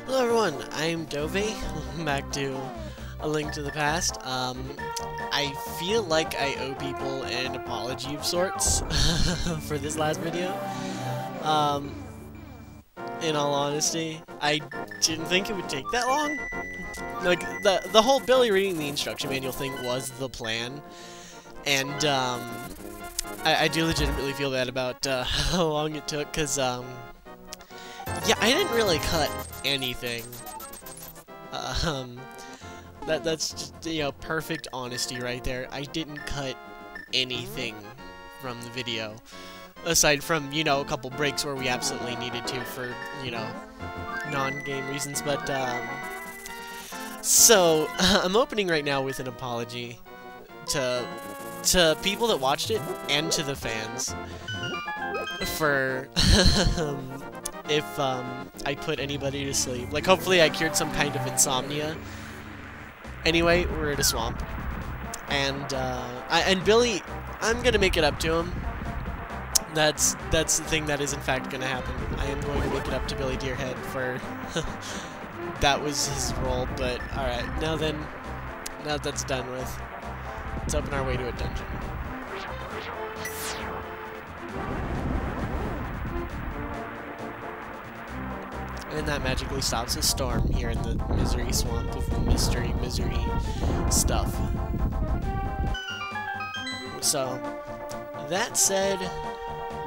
Hello everyone, I'm Dovei. Welcome back to A Link to the Past. I feel like I owe people an apology of sorts for this last video. In all honesty, I didn't think it would take that long. Like, the whole Billy reading the instruction manual thing was the plan, and I do legitimately feel bad about how long it took, because yeah, I didn't really cut anything. That's just, you know, perfect honesty right there. I didn't cut anything from the video, aside from, you know, a couple breaks where we absolutely needed to for, you know, non-game reasons. But so I'm opening right now with an apology to people that watched it and to the fans for if I put anybody to sleep. Like, hopefully I cured some kind of insomnia. Anyway, we're at a swamp. And, and Billy, I'm gonna make it up to him. That's the thing that is in fact gonna happen. I am going to make it up to Billy Deerhead for... that was his role, but alright. Now that that's done with, let's open our way to a dungeon. And that magically stops a storm here in the Misery Swamp of misery stuff. So, that said,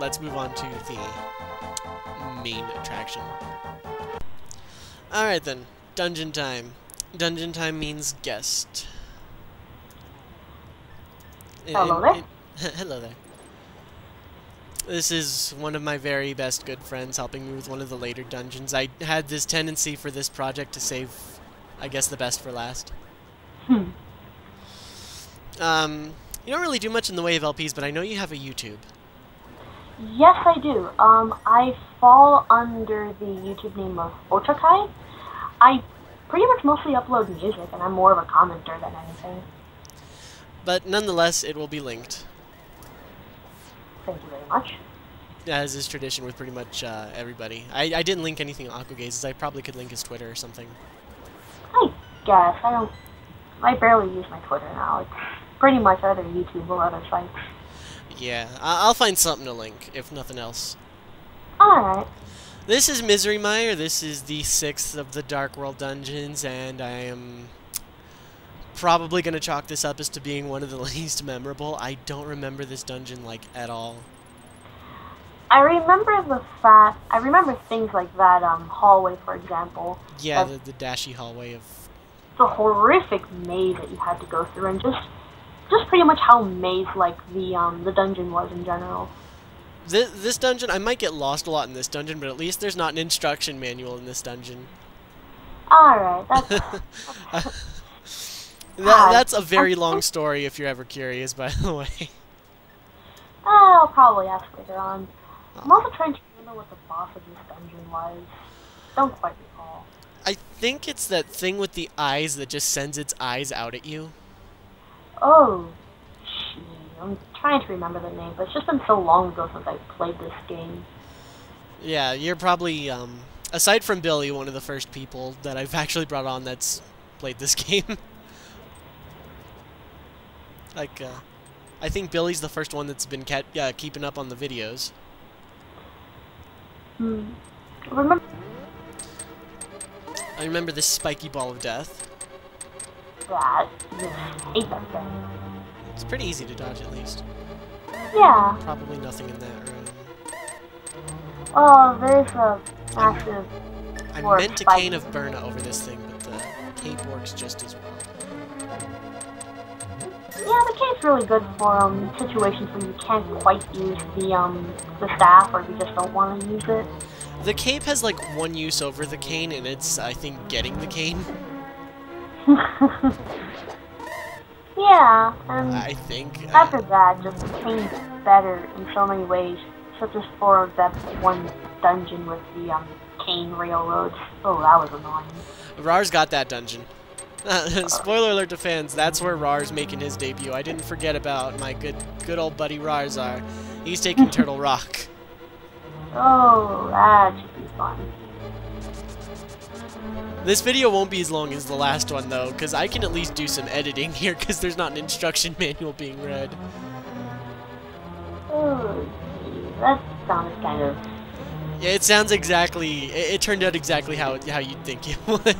let's move on to the main attraction. Alright then, dungeon time. Dungeon time means guest. Hello there. Hello there. This is one of my very best good friends helping me with one of the later dungeons. I had this tendency for this project to save, I guess, the best for last. You don't really do much in the way of LPs, but I know you have a YouTube. Yes, I do. I fall under the YouTube name of Otakai. I pretty much mostly upload music, and I'm more of a commenter than anything. But nonetheless, it will be linked. Thank you very much. As is tradition with pretty much everybody. I didn't link anything on Aquagazes. I probably could link his Twitter or something. I guess. I barely use my Twitter now. It's pretty much either YouTube or other sites. Yeah, I'll find something to link, if nothing else. Alright. This is Misery Mire. This is the 6th of the Dark World dungeons, and I am probably going to chalk this up as to being one of the least memorable. I don't remember this dungeon, like, at all. I remember things like that, hallway, for example. Yeah, the dashy hallway of... The horrific maze that you had to go through, and just pretty much how maze-like the dungeon was in general. This dungeon, I might get lost a lot in this dungeon, but at least there's not an instruction manual in this dungeon. Alright, that's a very long story if you're ever curious, by the way. I'll probably ask later on. I'm also trying to remember what the boss of this dungeon was. Don't quite recall. I think it's that thing with the eyes that just sends its eyes out at you. Oh, gee, I'm trying to remember the name, but it's just been so long ago since I played this game. Yeah, you're probably, aside from Billy, one of the first people that I've actually brought on that's played this game. Like, I think Billy's the first one that's been keeping up on the videos. I remember this spiky ball of death. I hate that thing. It's pretty easy to dodge, at least. Yeah. Probably nothing in that room. Oh, there's a massive... I meant to Cane of Burna over this thing, but the cape works just as well. Yeah, the cape's really good for situations where you can't quite use the staff, or you just don't want to use it. The cape has like one use over the cane, and it's, I think, getting the cane. Yeah, and I think after that, just the cane's better in so many ways, such as for that one dungeon with the cane railroads. Oh, that was annoying. Rar's got that dungeon. Spoiler alert to fans, that's where Rar's making his debut. I didn't forget about my good old buddy Rarzar. He's taking Turtle Rock. Oh, that should be fun. This video won't be as long as the last one, though, because I can at least do some editing here, because there's not an instruction manual being read. Oh, geez, that sounds kind of... Yeah, it sounds exactly... It turned out exactly how you'd think it would.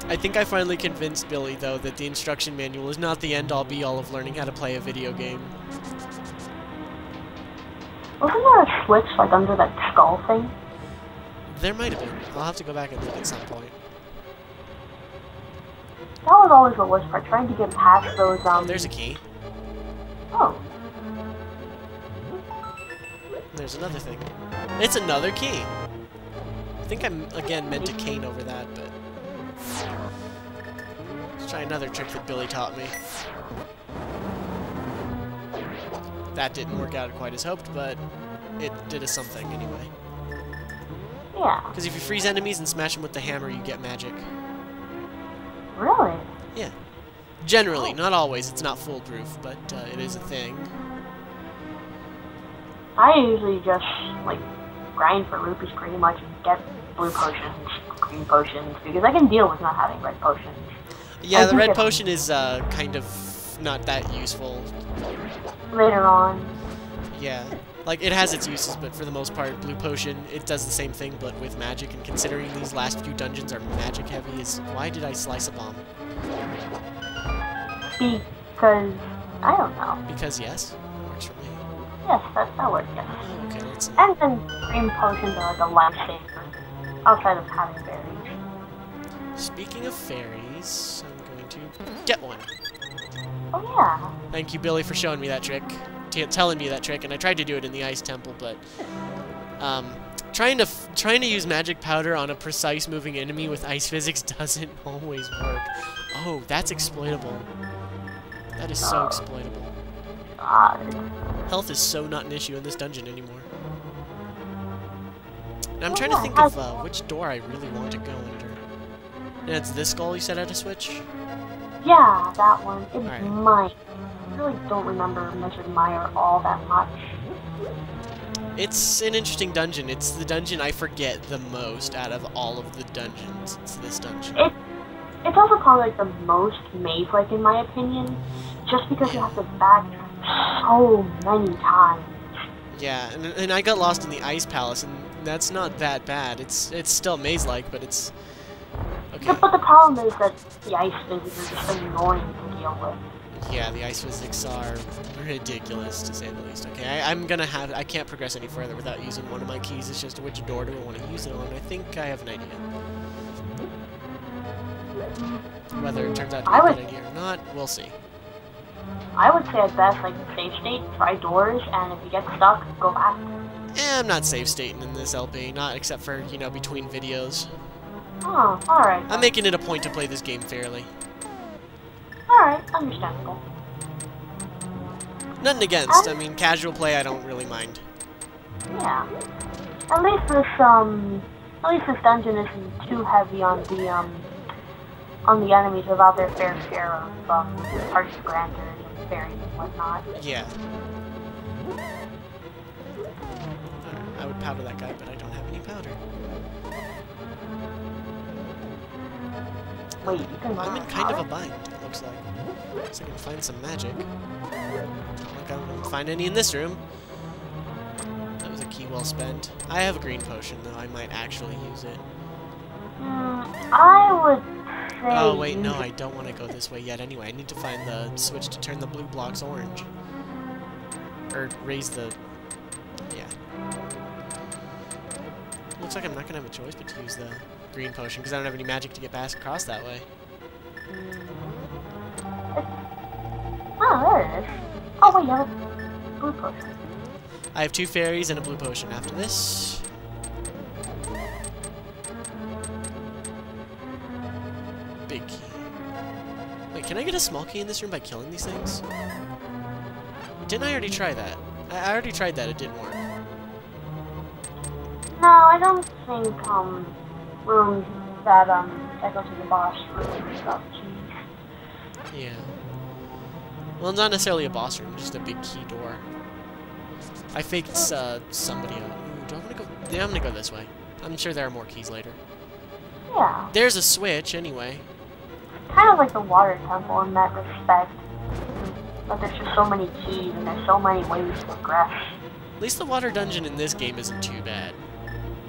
I think I finally convinced Billy, though, that the instruction manual is not the end-all be-all of learning how to play a video game. Wasn't there a switch, like, under that skull thing? There might have been. I'll have to go back and look at some point. That was always the worst part, trying to get past those, Oh, there's a key. Oh. There's another thing. It's another key! I think I'm, again, meant to cane over that, but... Let's try another trick that Billy taught me. That didn't work out quite as hoped, but it did us something anyway. Yeah. Because if you freeze enemies and smash them with the hammer, you get magic. Really? Yeah. Generally, not always. It's not foolproof, but it is a thing. I usually just, like, grind for rupees pretty much and get blue potions, green potions, because I can deal with not having red potions. Yeah, the red potion is kind of not that useful. Later on. Yeah. Like, it has its uses, but for the most part, blue potion, it does the same thing, but with magic, and considering these last few dungeons are magic heavy, is... Why did I slice a bomb? Because... I don't know. Because, yes. Works for me. Yes, that works, yes. Oh, okay, let's see. And then green potions are like a lifesaver, outside of having berries. Speaking of fairies, I'm going to get one. Oh yeah. Thank you, Billy, for showing me that trick. Telling me that trick, and I tried to do it in the ice temple, but trying to use magic powder on a precise moving enemy with ice physics doesn't always work. Oh, that's exploitable. That is so exploitable. God. Health is so not an issue in this dungeon anymore. And I'm trying to think of which door I really want to go under. And it's this skull you said I had to switch? Yeah, that one. It's right. mine. I really don't remember Measured Mire all that much. It's an interesting dungeon. It's the dungeon I forget the most out of all of the dungeons. It's this dungeon. It's also probably like the most maze-like in my opinion, just because you have to back so many times. Yeah, and I got lost in the Ice Palace, and that's not that bad. It's still maze-like, but it's... Okay. But the problem is that the ice physics are just annoying to deal with. Yeah, the ice physics are ridiculous, to say the least. Okay, I can't progress any further without using one of my keys. It's just which door do I want to use it on. I think I have an idea. Whether it turns out to be a good idea or not, we'll see. I would say at best, like, save state, try doors, and if you get stuck, go back. I'm not save stating in this LP, not except for, you know, between videos. Oh, alright. I'm making it a point to play this game fairly. Alright, understandable. Nothing against. I mean, casual play I don't really mind. Yeah. At least this dungeon isn't too heavy on the enemies without their fair share of parts of grandeur and fairies and whatnot. Yeah. I would powder that guy, but I don't have any powder. Wait, you can I'm in kind of a bind, it looks like. So I can find some magic. Not like I don't find any in this room. That was a key well spent. I have a green potion, though. I might actually use it. I would say... Oh, wait, no, I don't want to go this way yet anyway. I need to find the switch to turn the blue blocks orange. Or raise the... Yeah. Looks like I'm not going to have a choice but to use the green potion, because I don't have any magic to get past across that way. Oh, there it is. Oh, wait, you have a blue potion. I have 2 fairies and a blue potion after this. Big key. Wait, can I get a small key in this room by killing these things? Didn't I already try that? I already tried that, it didn't work. No, I don't think, rooms that, go to the boss room stuff keys. Yeah. Well, not necessarily a boss room, just a big key door. I faked, somebody out. Ooh, do I want to go? Yeah, I'm gonna go this way. I'm sure there are more keys later. Yeah. There's a switch, anyway. Kind of like the water temple in that respect. But there's just so many keys and there's so many ways to progress. At least the water dungeon in this game isn't too bad.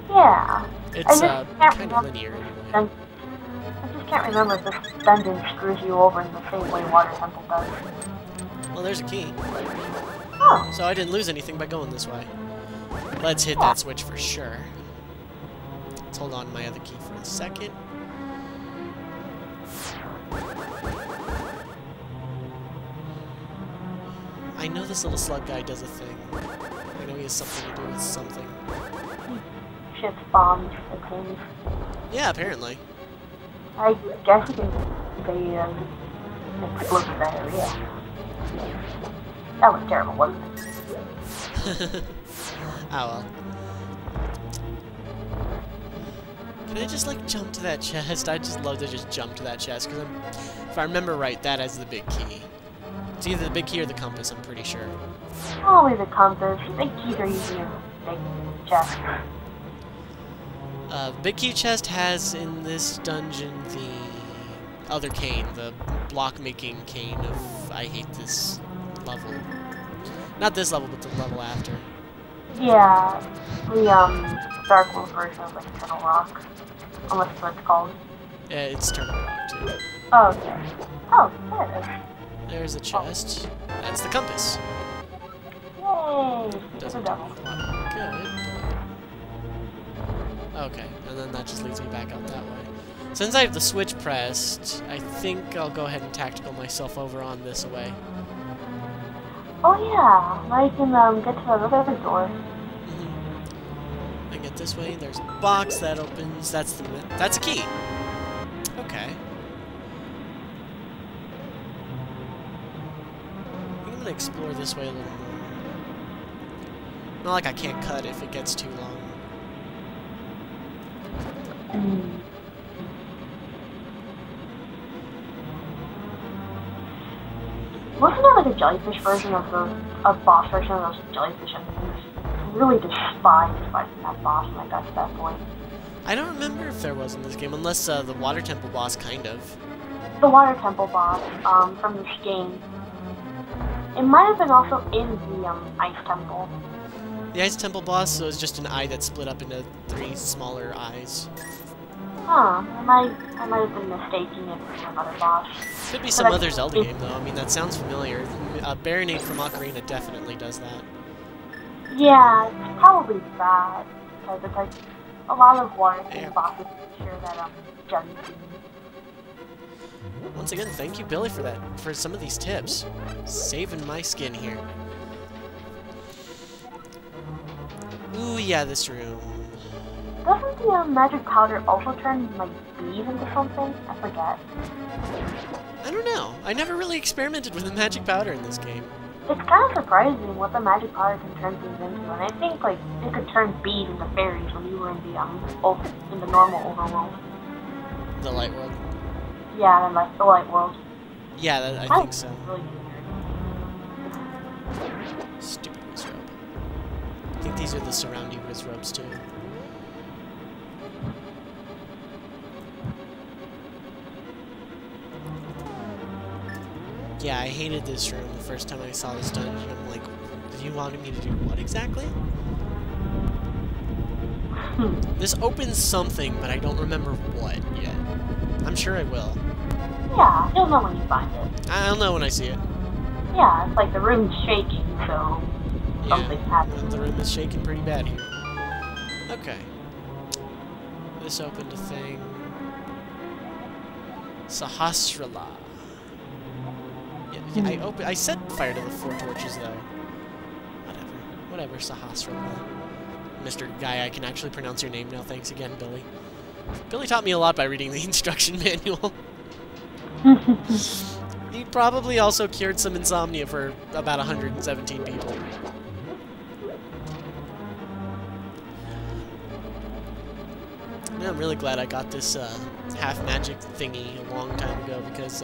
Yeah. It's kind of linear, anyway. I just can't remember if this dungeon screws you over in the same way water temple does. Well, there's a key. Oh. So I didn't lose anything by going this way. Let's hit that switch for sure. Let's hold on to my other key for a second. I know this little slug guy does a thing. I know he has something to do with something. He shoots bombs at things. Yeah, apparently. I guess you can say explosive area. That was terrible, wasn't it? Oh well. Can I just like jump to that chest? I just love to just jump to that chest because if I remember right, that has the big key. It's either the big key or the compass, I'm pretty sure. Probably the compass. Big keys are usually in the big chest. Big key chest has in this dungeon the other cane, the block-making cane of I hate this level. Not this level, but the level after. Yeah, the Dark World version of like Turtle Rock, unless that's what it's called. Yeah, it's Turtle Rock too. Oh, okay. Oh, there it is. There's a chest. That's the compass. Yay! Doesn't do a lot of good. Okay, and then that just leads me back out that way. Since I have the switch pressed, I think I'll go ahead and tactical myself over on this way. Oh yeah, now you can get to another door. I get this way. There's a box that opens. That's a key. Okay. I think I'm gonna explore this way a little more. Not like I can't cut if it gets too long. Wasn't there like a jellyfish version of a boss version of those jellyfish enemies? I really despised fighting that boss when I got to that point. I don't remember if there was in this game, unless the water temple boss kind of. The water temple boss from this game. It might have been also in the ice temple. The ice temple boss was just an eye that split up into 3 smaller eyes. Huh, I might have been mistaking it for another boss. Could be some other Zelda game, though. I mean, that sounds familiar. Baronade from Ocarina definitely does that. Yeah, it's probably that. Because it's like a lot of water temple bosses share that jelly bean. Once again, thank you, Billy, for some of these tips. Saving my skin here. Ooh, yeah, this room. Doesn't the magic powder also turn, like, bees into something? I forget. I don't know. I never really experimented with the magic powder in this game. It's kind of surprising what the magic powder can turn things into, and I think, like, it could turn bees into fairies when you were in the normal overworld. The light world? Yeah, and, like, the light world. Yeah, I think so. Really weird. Stupid wizrobe. I think these are the surrounding wizrobes, too. Yeah, I hated this room the first time I saw this dungeon. I'm like, you wanted me to do what exactly? This opens something, but I don't remember what yet. I'm sure I will. Yeah, you'll know when you find it. I'll know when I see it. Yeah, it's like the room's shaking, so something's happening. The room is shaking pretty bad here. Okay. This opened a thing. Sahasrala. Yeah, I set fire to the 4 torches, though. Whatever, Sahasrala. Mr. Guy, I can actually pronounce your name now. Thanks again, Billy. Billy taught me a lot by reading the instruction manual. He probably also cured some insomnia for about 117 people. Yeah, I'm really glad I got this half magic thingy a long time ago because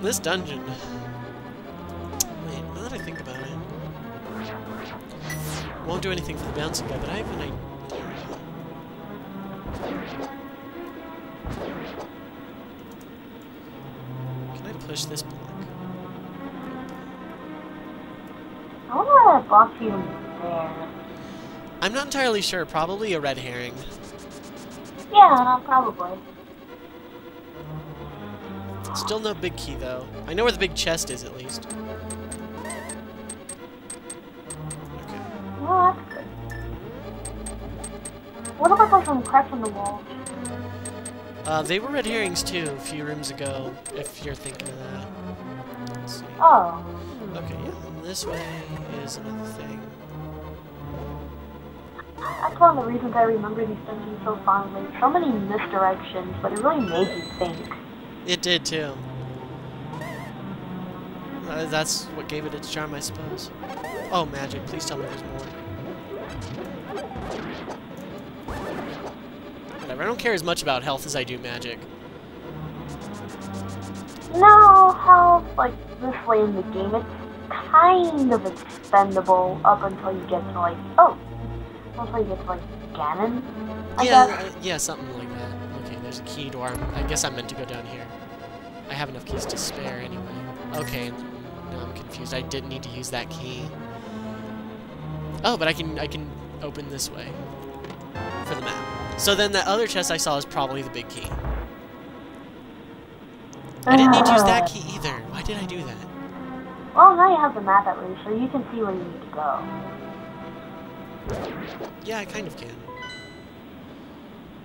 this dungeon. Wait, now that I think about it, won't do anything for the bouncing guy, but I have an idea. Can I push this block? I wonder why that block's even there. I'm not entirely sure. Probably a red herring. Yeah, probably. Still no big key, though. I know where the big chest is, at least. Okay. Well, that's good. What about those cracks in the wall? They were red herrings, too, a few rooms ago, if you're thinking of that. Let's see. Oh. Okay, yeah, and this way is another thing. That's one of the reasons I remember these dungeons so fondly. So many misdirections, but it really made you think. It did, too. That's what gave it its charm, I suppose. Oh, magic. Please tell me there's more. Whatever, I don't care as much about health as I do magic. No, how, like, this way in the game, it's kind of expendable up until you get to, like, until you get to, like, Ganon, I guess. Yeah, something like that. Okay, there's a key door. I guess I'm meant to go down here. I have enough keys to spare anyway. Okay, now I'm confused. I didn't need to use that key. Oh, but I can open this way for the map. So then that other chest I saw is probably the big key. I didn't need to use that key either. Why did I do that? Well, now you have the map at least, so you can see where you need to go. Yeah, I kind of can.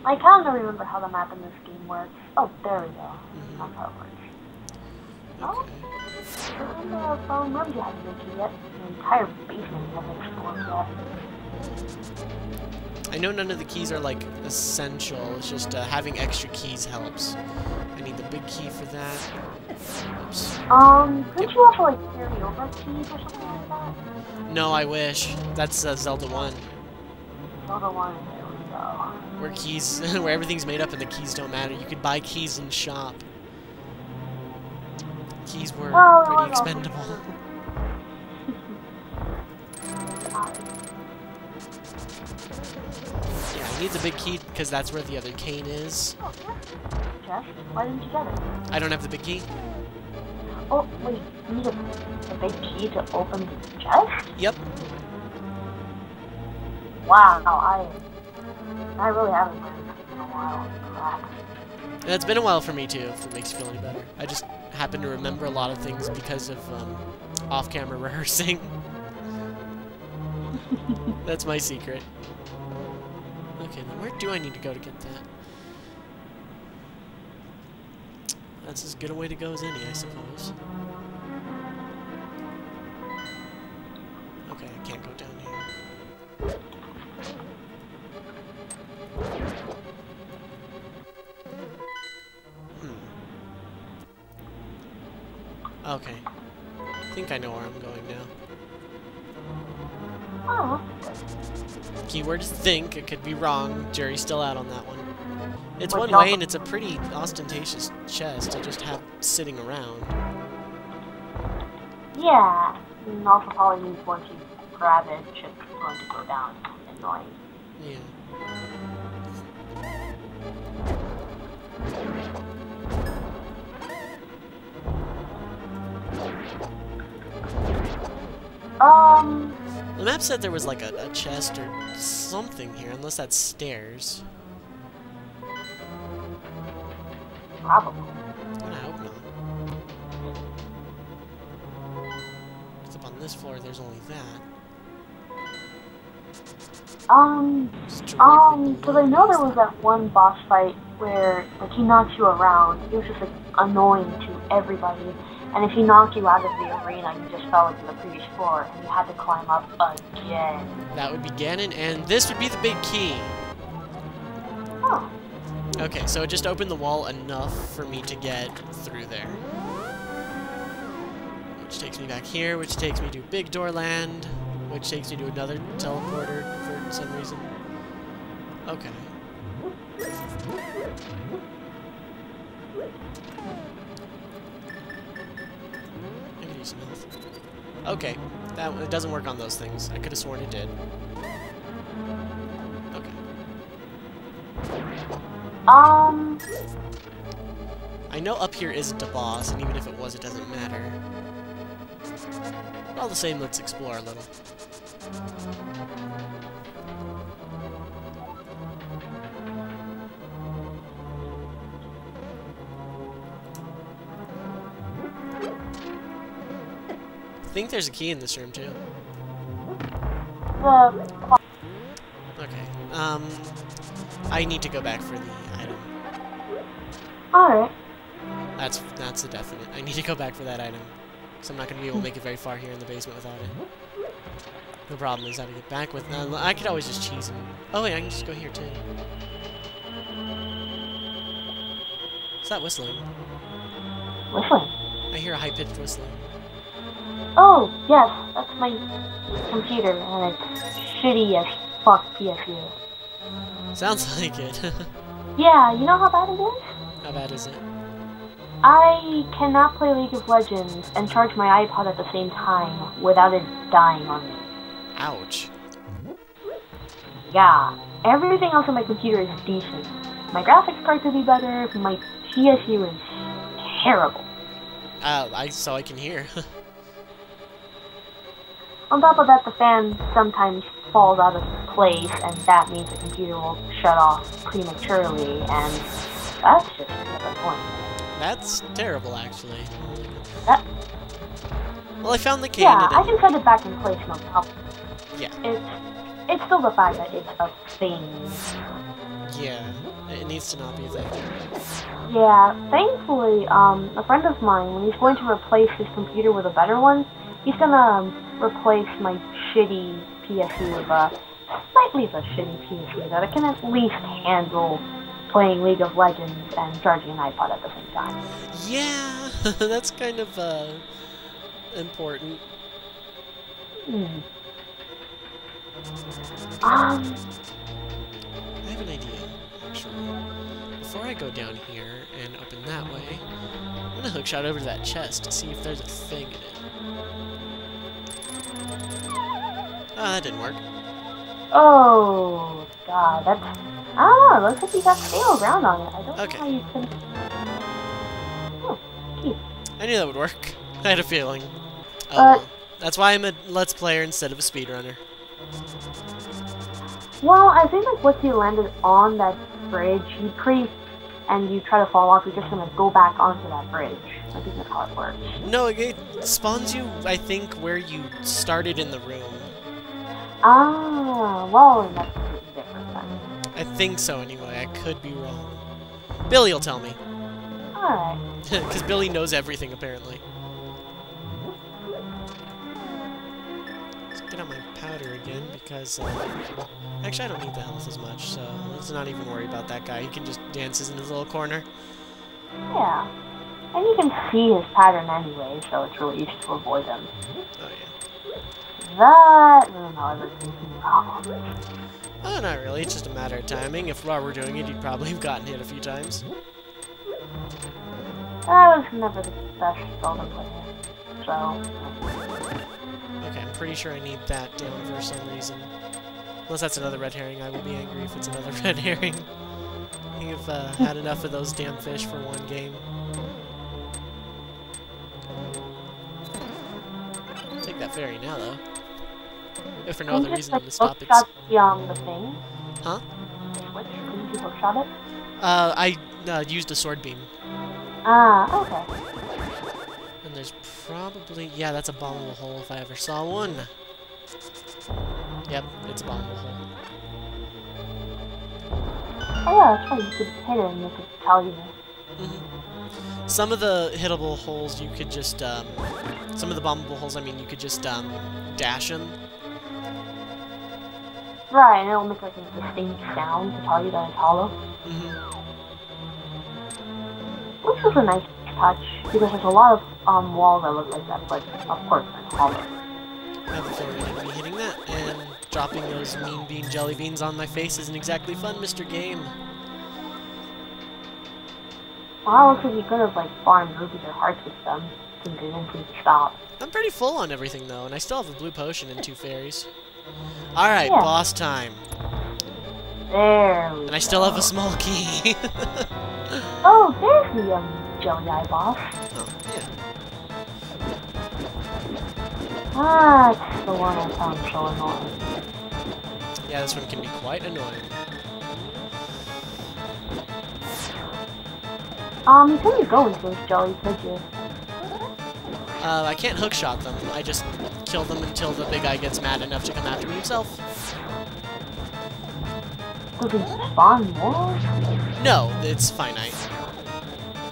I kind of remember how the map in this game works. Oh, there we go. That's how it works. Okay. The phone rooms you haven't been to yet. The entire basement you haven't explored yet. I know none of the keys are, like, essential. It's just having extra keys helps. I need the big key for that. Oops. Could you also, like, carry over keys or something like that? No, I wish. That's Zelda 1. Zelda 1, there we go. Where keys, where everything's made up and the keys don't matter. You could buy keys in shop. Keys were pretty expendable. Yeah, I need the big key because that's where the other cane is. Oh, yeah. Chest? Why didn't you get it? I don't have the big key. Oh, wait, you need a big key to open the chest? Yep. Wow, I really haven't played in a while. Crap. And it's been a while for me too, if it makes you feel any better. I just happen to remember a lot of things because of off-camera rehearsing. That's my secret. Okay, then where do I need to go to get that? That's as good a way to go as any, I suppose. Okay, I can't go down here. Okay. I think I know where I'm going now. Oh. Keyword is think. It could be wrong. Jury's still out on that one. It's But one way, and it's a pretty ostentatious chest to just have sitting around. Yeah, and also probably means once you grab it, it's just going to go down. Annoying. Yeah. The map said there was like a chest or something here, unless that's stairs. Probably. I hope not. Because up on this floor, there's only that. Because I know there was that one boss fight where, like, he knocks you around. It was just, like, annoying to everybody. And if he knocked you out of the arena, you just fell into the previous floor, and you had to climb up again. That would be Ganon, and this would be the big key. Oh. Okay, so it just opened the wall enough for me to get through there. Which takes me back here, which takes me to Big Door Land, which takes me to another teleporter for some reason. Okay. I can use some health. Okay, it doesn't work on those things. I could have sworn it did. Okay. I know up here isn't a boss, and even if it was, it doesn't matter. But all the same, let's explore a little. I think there's a key in this room, too. Okay, I need to go back for the item. Alright. That's a definite. I need to go back for that item. Because I'm not going to be able to make it very far here in the basement without it. The problem is how to get back with... I could always just cheese and... Oh wait, I can just go here, too. What's that whistling? Whistling? I hear a high-pitched whistling. Oh, yes, that's my computer, and it's shitty as fuck PSU. Sounds like it. Yeah, you know how bad it is? How bad is it? I cannot play League of Legends and charge my iPod at the same time without it dying on me. Ouch. Yeah, everything else on my computer is decent. My graphics card could be better, my PSU is terrible. So I can hear. On top of that, the fan sometimes falls out of place, and that means the computer will shut off prematurely, and that's just another point. That's terrible, actually. Well, I found the key. Yeah, I can set it back in place, no problem. Yeah. It's still the fact that it's a thing. Yeah, it needs to not be a thing. Yeah, thankfully, a friend of mine, when he's going to replace his computer with a better one, he's gonna replace my shitty PSU with a slightly of a shitty PSU that I can at least handle playing League of Legends and charging an iPod at the same time. Yeah, that's kind of, important. I have an idea, actually. Before I go down here and open that way, I'm gonna hookshot over to that chest to see if there's a thing in it. Oh, that didn't work. Oh, God, that's... I don't know, it looks like you got stale ground on it. I don't know how you can... Oh, geez. I knew that would work. I had a feeling. Oh, that's why I'm a Let's Player instead of a speedrunner. Well, I think like once you landed on that bridge, you and you try to fall off, you're just gonna go back onto that bridge. I think that's how it works. No, it spawns you, I think, where you started in the room. Ah, well, that's completely different then. I think so, anyway. I could be wrong. Billy will tell me. Alright. Because Billy knows everything, apparently. Let's get out my powder again, because... actually, I don't need the health as much, so let's not even worry about that guy. He can just dances in his little corner. Yeah. And you can see his pattern anyway, so it's really easy to avoid him. Oh, yeah. That doesn't ever give me problems. Oh, not really. It's just a matter of timing. If Raw were doing it, he'd probably have gotten hit a few times. I was never the best Zelda player, so... Okay, I'm pretty sure I need that down for some reason. Unless that's another red herring, I will be angry if it's another red herring. I think I've had enough of those damn fish for one game. I'll take that ferry now, though. If for no other reason than to stop it. The thing? Huh? Which? Can you hookshot it? I used a sword beam. Ah, okay. And there's probably... Yeah, that's a bombable hole if I ever saw one. Yep, it's a bombable hole. Oh yeah, that's right, you could hit it and it could tell you. Some of the hittable holes you could just, some of the bombable holes, I mean, you could just, dash them. Right, and it'll make like a distinct sound to tell you that it's hollow. Which is a nice touch, because there's a lot of walls that look like that, but of course it's hollow. I have a feeling I'm going to be hitting that, and dropping those mean bean jelly beans on my face isn't exactly fun, Mr. Game. Well, it looks like you could have like farmed rubies or hearts with them, since they didn't seem to stop. I'm pretty full on everything, though, and I still have a blue potion and 2 fairies. Alright, yeah. boss time. There we And I still go. have a small key. Oh, there's the jelly eye boss. Oh, yeah. That's the one I found so annoying. Yeah, this one can be quite annoying. You couldn't go into those jellies, could you? I can't hookshot them. I just kill them until the big guy gets mad enough to come after me himself. Does it spawn more? No, it's finite.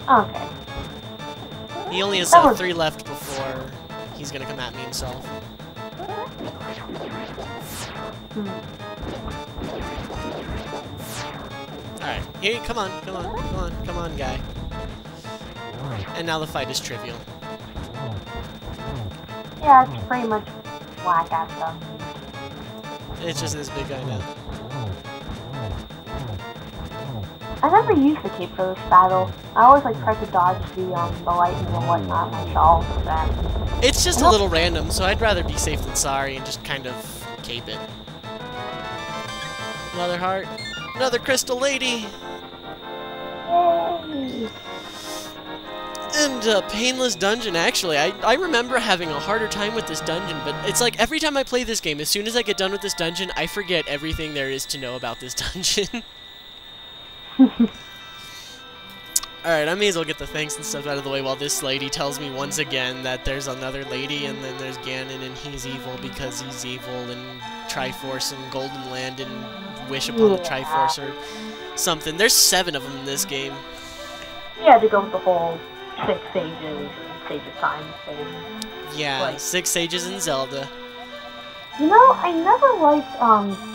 Okay. He only has That was- 3 left before he's gonna come at me himself. Hmm. Alright, here, come on, guy. And now the fight is trivial. Yeah, it's pretty much whack at them. It's just this big guy now. I never used the cape for this battle. I always like try to dodge the lightning and whatnot myself. And It's just a little random, so I'd rather be safe than sorry and just kind of cape it. Another heart. Another crystal lady! yay! And painless dungeon, actually. I remember having a harder time with this dungeon, but it's like every time I play this game, as soon as I get done with this dungeon, I forget everything there is to know about this dungeon. Alright, I may as well get the thanks and stuff out of the way while this lady tells me once again that there's another lady, and then there's Ganon, and he's evil because he's evil, and Triforce, and Golden Land, and Wish upon the Triforce, or something. There's 7 of them in this game. Yeah, to go with the whole 6 sages, sage of time thing. Yeah, Like- 6 sages in Zelda. You know, I never liked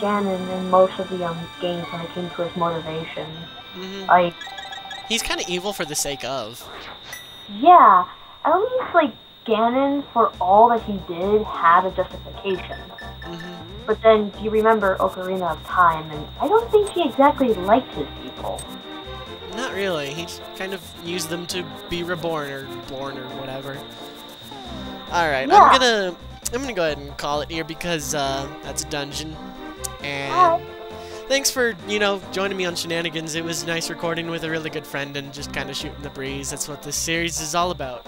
Ganon in most of the games when it came to his motivation. Like, He's kind of evil for the sake of. yeah, at least like Ganon, for all that he did, had a justification. But then you remember Ocarina of Time, and I don't think he exactly liked his people. Not really. He just kind of used them to be reborn or born or whatever. Alright, Yeah. I'm gonna go ahead and call it here because that's a dungeon. And Alright. thanks for, joining me on Shenanigans. It was nice recording with a really good friend and just kind of shooting the breeze. That's what this series is all about.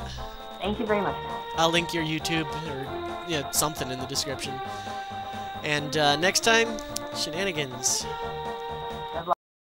Thank you very much, man. I'll link your YouTube or something in the description. And next time, Shenanigans.